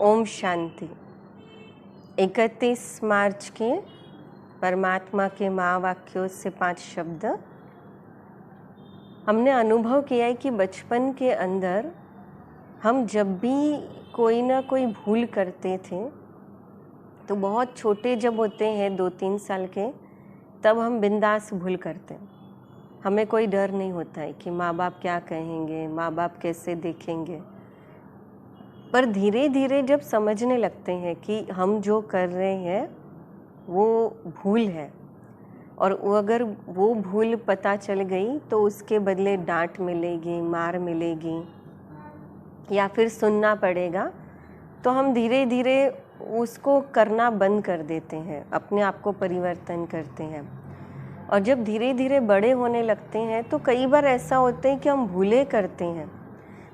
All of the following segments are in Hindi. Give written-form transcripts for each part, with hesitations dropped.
ओम शांति। 31 मार्च के परमात्मा के महावाक्यों से 5 शब्द। हमने अनुभव किया है कि बचपन के अंदर हम जब भी कोई ना कोई भूल करते थे तो बहुत छोटे जब होते हैं 2-3 साल के, तब हम बिंदास भूल करते हैं। हमें कोई डर नहीं होता है कि माँ बाप क्या कहेंगे, माँ बाप कैसे देखेंगे। पर धीरे धीरे जब समझने लगते हैं कि हम जो कर रहे हैं वो भूल है, और अगर वो भूल पता चल गई तो उसके बदले डांट मिलेगी, मार मिलेगी या फिर सुनना पड़ेगा, तो हम धीरे धीरे उसको करना बंद कर देते हैं, अपने आप को परिवर्तन करते हैं। और जब धीरे धीरे बड़े होने लगते हैं तो कई बार ऐसा होता है कि हम भूले करते हैं,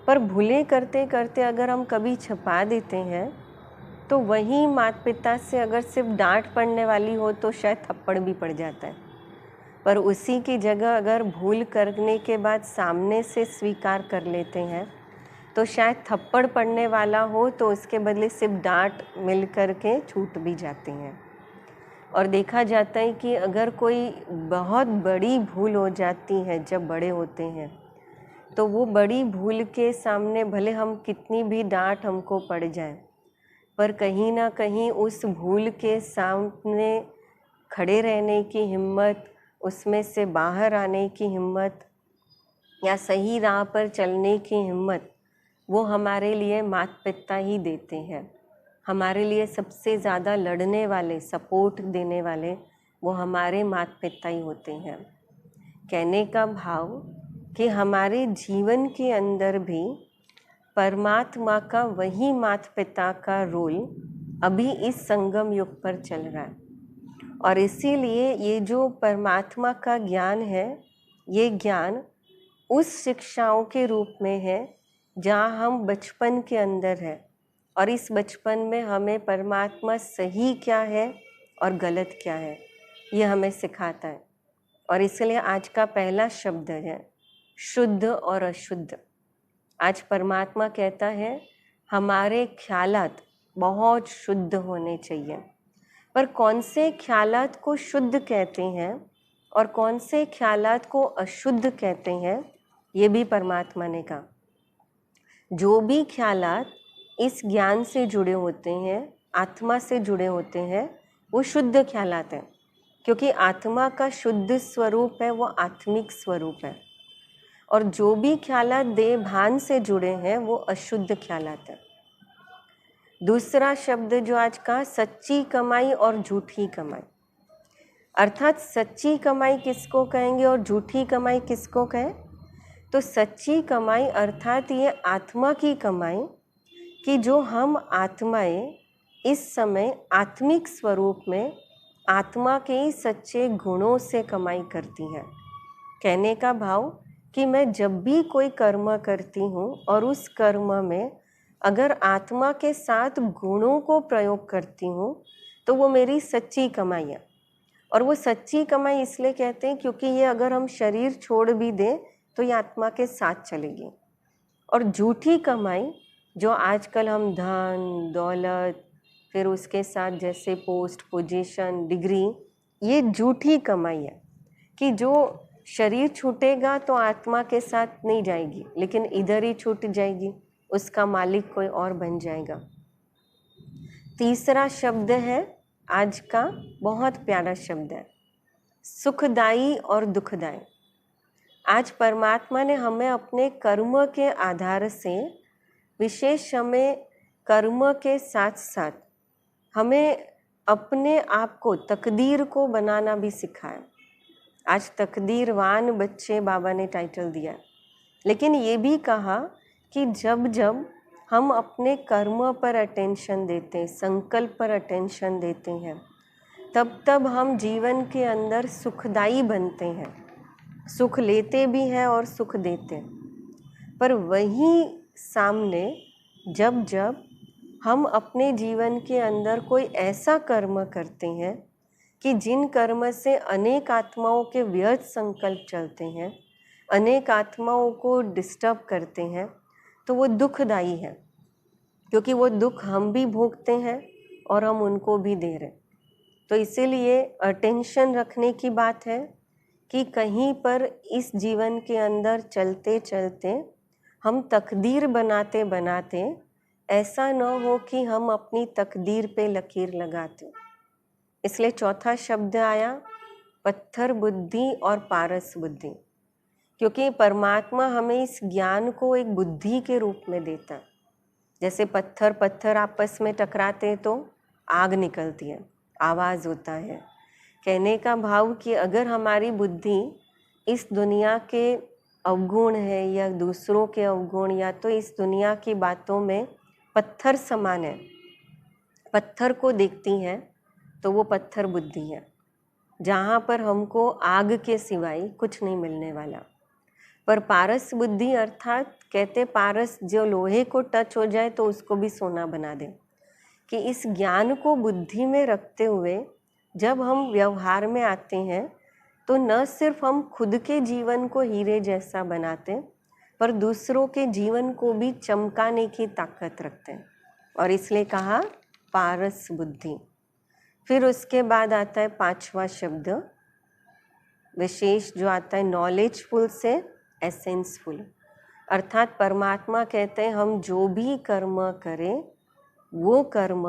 पर भूले करते करते अगर हम कभी छुपा देते हैं तो वही माता पिता से अगर सिर्फ डांट पड़ने वाली हो तो शायद थप्पड़ भी पड़ जाता है। पर उसी की जगह अगर भूल करने के बाद सामने से स्वीकार कर लेते हैं तो शायद थप्पड़ पड़ने वाला हो तो उसके बदले सिर्फ डांट मिल कर के छूट भी जाती हैं। और देखा जाता है कि अगर कोई बहुत बड़ी भूल हो जाती है जब बड़े होते हैं तो वो बड़ी भूल के सामने भले हम कितनी भी डांट हमको पड़ जाए, पर कहीं ना कहीं उस भूल के सामने खड़े रहने की हिम्मत, उसमें से बाहर आने की हिम्मत या सही राह पर चलने की हिम्मत वो हमारे लिए माता पिता ही देते हैं। हमारे लिए सबसे ज़्यादा लड़ने वाले, सपोर्ट देने वाले वो हमारे माता पिता ही होते हैं। कहने का भाव कि हमारे जीवन के अंदर भी परमात्मा का वही माता पिता का रोल अभी इस संगम युग पर चल रहा है, और इसीलिए ये जो परमात्मा का ज्ञान है, ये ज्ञान उस शिक्षाओं के रूप में है जहाँ हम बचपन के अंदर है, और इस बचपन में हमें परमात्मा सही क्या है और गलत क्या है ये हमें सिखाता है। और इसलिए आज का पहला शब्द है शुद्ध और अशुद्ध। आज परमात्मा कहता है हमारे ख्यालात बहुत शुद्ध होने चाहिए। पर कौन से ख्यालात को शुद्ध कहते हैं और कौन से ख्यालात को अशुद्ध कहते हैं, ये भी परमात्मा ने कहा। जो भी ख्यालात इस ज्ञान से जुड़े होते हैं, आत्मा से जुड़े होते हैं, वो शुद्ध ख्यालात हैं, क्योंकि आत्मा का शुद्ध स्वरूप है, वो आत्मिक स्वरूप है। और जो भी ख्यालात देह भान से जुड़े हैं वो अशुद्ध ख्यालात है। दूसरा शब्द जो आज का, सच्ची कमाई और झूठी कमाई। अर्थात सच्ची कमाई किसको कहेंगे और झूठी कमाई किसको कहें? तो सच्ची कमाई अर्थात ये आत्मा की कमाई, कि जो हम आत्माएं इस समय आत्मिक स्वरूप में आत्मा के ही सच्चे गुणों से कमाई करती हैं। कहने का भाव कि मैं जब भी कोई कर्म करती हूँ और उस कर्म में अगर आत्मा के साथ गुणों को प्रयोग करती हूँ तो वो मेरी सच्ची कमाई है। और वो सच्ची कमाई इसलिए कहते हैं क्योंकि ये अगर हम शरीर छोड़ भी दें तो ये आत्मा के साथ चलेगी। और झूठी कमाई जो आजकल हम धन दौलत, फिर उसके साथ जैसे पोस्ट पोजीशन डिग्री, ये झूठी कमाई है कि जो शरीर छूटेगा तो आत्मा के साथ नहीं जाएगी, लेकिन इधर ही छूट जाएगी, उसका मालिक कोई और बन जाएगा। तीसरा शब्द है आज का, बहुत प्यारा शब्द है, सुखदाई और दुखदाई। आज परमात्मा ने हमें अपने कर्म के आधार से, विशेष हमें कर्म के साथ साथ हमें अपने आप को, तकदीर को बनाना भी सिखाया। आज तकदीरवान बच्चे बाबा ने टाइटल दिया, लेकिन ये भी कहा कि जब जब हम अपने कर्म पर अटेंशन देते हैं, संकल्प पर अटेंशन देते हैं, तब तब हम जीवन के अंदर सुखदाई बनते हैं, सुख लेते भी हैं और सुख देते हैं। पर वहीं सामने जब जब हम अपने जीवन के अंदर कोई ऐसा कर्म करते हैं कि जिन कर्म से अनेक आत्माओं के व्यर्थ संकल्प चलते हैं, अनेक आत्माओं को डिस्टर्ब करते हैं, तो वो दुखदाई है। क्योंकि वो दुख हम भी भोगते हैं और हम उनको भी दे रहे हैं। तो इसीलिए अटेंशन रखने की बात है कि कहीं पर इस जीवन के अंदर चलते चलते हम तकदीर बनाते बनाते ऐसा न हो कि हम अपनी तकदीर पे लकीर लगाते। इसलिए चौथा शब्द आया पत्थर बुद्धि और पारस बुद्धि, क्योंकि परमात्मा हमें इस ज्ञान को एक बुद्धि के रूप में देता है। जैसे पत्थर पत्थर आपस में टकराते तो आग निकलती है, आवाज़ होता है। कहने का भाव कि अगर हमारी बुद्धि इस दुनिया के अवगुण है या दूसरों के अवगुण या तो इस दुनिया की बातों में पत्थर समान है, पत्थर को देखती हैं तो वो पत्थर बुद्धि है, जहाँ पर हमको आग के सिवाय कुछ नहीं मिलने वाला। पर पारस बुद्धि अर्थात कहते पारस जो लोहे को टच हो जाए तो उसको भी सोना बना दे, कि इस ज्ञान को बुद्धि में रखते हुए जब हम व्यवहार में आते हैं तो न सिर्फ हम खुद के जीवन को हीरे जैसा बनाते पर दूसरों के जीवन को भी चमकाने की ताकत रखते हैं, और इसलिए कहा पारस बुद्धि। फिर उसके बाद आता है पांचवा शब्द विशेष जो आता है नॉलेजफुल से एसेंसफुल, अर्थात परमात्मा कहते हैं हम जो भी कर्म करें वो कर्म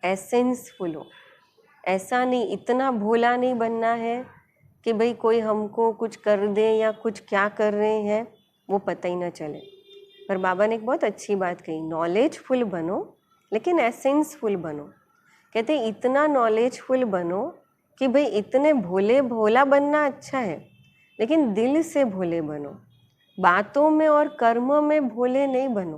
एसेंसफुल हो। ऐसा नहीं, इतना भोला नहीं बनना है कि भाई कोई हमको कुछ कर दे या कुछ क्या कर रहे हैं वो पता ही ना चले। पर बाबा ने एक बहुत अच्छी बात कही, नॉलेजफुल बनो लेकिन एसेंसफुल बनो। कहते इतना नॉलेजफुल बनो कि भाई इतने भोला बनना अच्छा है लेकिन दिल से भोले बनो। बातों में और कर्मों में भोले नहीं बनो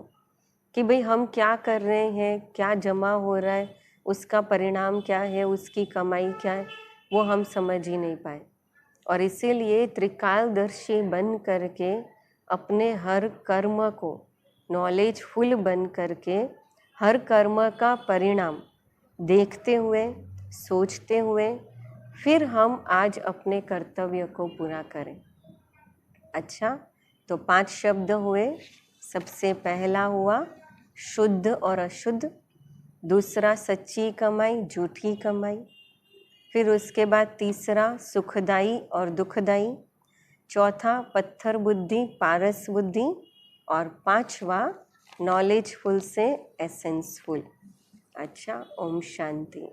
कि भाई हम क्या कर रहे हैं, क्या जमा हो रहा है, उसका परिणाम क्या है, उसकी कमाई क्या है, वो हम समझ ही नहीं पाए। और इसीलिए त्रिकालदर्शी बन करके अपने हर कर्म को नॉलेजफुल बन करके हर कर्म का परिणाम देखते हुए सोचते हुए फिर हम आज अपने कर्तव्य को पूरा करें। अच्छा, तो 5 शब्द हुए। सबसे पहला हुआ शुद्ध और अशुद्ध, दूसरा सच्ची कमाई झूठी कमाई, फिर उसके बाद तीसरा सुखदाई और दुखदाई, चौथा पत्थर बुद्धि पारस बुद्धि, और पांचवा नॉलेजफुल से एसेंसफुल। अच्छा, ओम शांति।